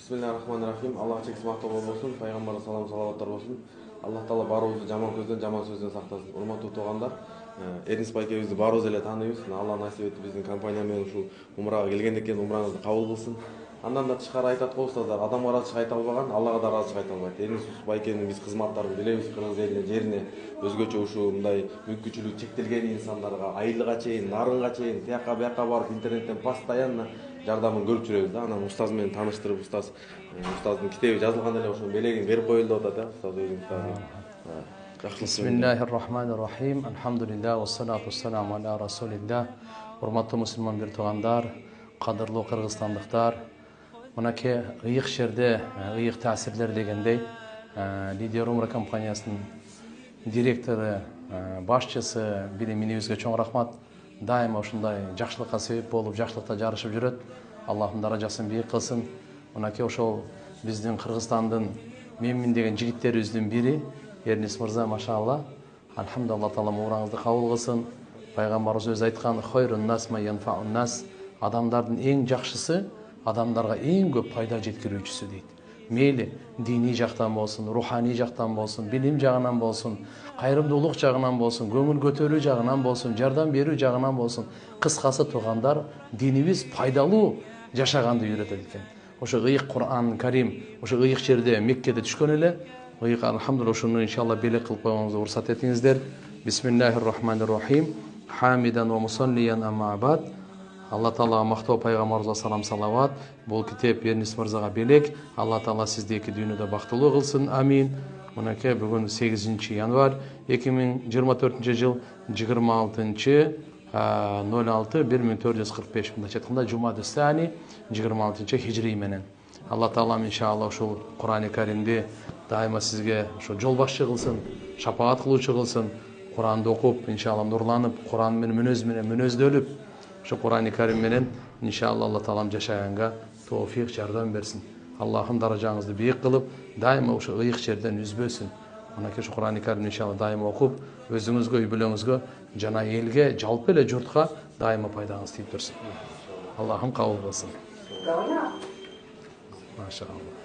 Bismillahirrahmanirrahim. Allah çeksin maqtov bolsun, Peygamber'e salam salavattар болсын. Allah Taala барыбызды жаман көздөн, жаман сөздөн сактасын. Урматтуу туугандар, Эрнис байкебизди баарыбыз эле тааныйбыз. Allah насип этип биздин компания менен ушул умрага келгенден кийин умраңызды кабыл кылсын. Андан да тышкары айтат го устаздар, адамга ыраазычылык айта албаган, Аллага да ыраазычылык айта албайт. Эрнис байкенин биз кызматтарын билебиз, Кыргыз элине, жерине өзгөчө ушул мындай мүмкүнчүлүгү чектелген инсандарга, айылга чейин, нарынга чейин, тияка бияка барып интернеттен постоянно жардамын көрүп жүрөбүз да. Анан устаз менен тааныштырып, устаздын китеби жазылган эле ошонун белегин берип коелу деп атат, устаз өзүнүн китабы. Bismillahirrahmanirrahim. Elhamdülillah ve salatu vesselamu ala Resulillah. Hurmatlı Müslüman bir tuğanlar, kadırlı Kırgızstanlıklar. Mınaki ıyık şerde, ıyık tasirler degendey, Lidia Umra kompaniyasının direktörü, başçısı, biri minibüzge çoğun rahmat. Daima uşunday жақшылыққа себеп болып, жақшылықта жарышып жүрөт. Аллахым даражасын бийик кылсын. Мынакей ошол биздин Кыргызстандын менмин деген жигиттерибиздин бири Эрнис мырза, машалла. Алхамдулилlah Таала мураңызды кабыл кылсын. Пайгамбарыбыз өзү айткан: "Хойрун нас ма янфаун нас". Адамдардын эң жакшысы адамдарга эң көп пайда жеткирүүчүсү дейт. Мейли дини жактан болсун, руханий жактан болсун, билим жагынан болсун, кайрымдуулук жагынан болсун, көңүл көтөрүү жагынан болсун, жардам берүү жагынан болсун, кыскасы туугандар, динибиз пайдалуу жашаганды үйрөтөт экен. Ошо ыйык Кур'ан Карим, ошо ыйык жерде Меккеде түшкөн эле. Ыйык алхамдулилlah ошону иншалла белек кылып койгоңузду уруксат этиңиздер. Бисмиллахиррахманиррахим. Хамидан ва мусаллиян амма абад. Алла Таалага мактоо, пайгамбарыбызга салам салават. Бул китеп Эрнис мырзага белек. Алла Таала сизди эки дүйнөдө бактылуу кылсын. Амин. Мынакей бүгүн 8 январь 2024 жыл 26/06/1445 мындайча айтканда жума дустани 26 менен. Алла Таала иншалла ушул Кур'ани Каримди дайыма сизге ошо жол башчы кылсын, шапаат кылуучу кылсын. Кур'анды окуп, иншалла нурланып, Кур'ан менен мүнөздөлүп, ошо Кур'ани Карим менен иншалла Алла Таалам жашаганга тоофик жардам берсин. Аллахым даражаңызды бийик кылып, дайыма ошо ыйык жерден үзбөсүн. Мынакей ошо Кур'ани Каримди иншалла дайыма окуп, өзүңүзгө, үй бүлөңүзгө жана элге, жалпы эле журтка дайыма пайдаңыз тийип турсун. Аллахым кабыл кылсын. Машалла.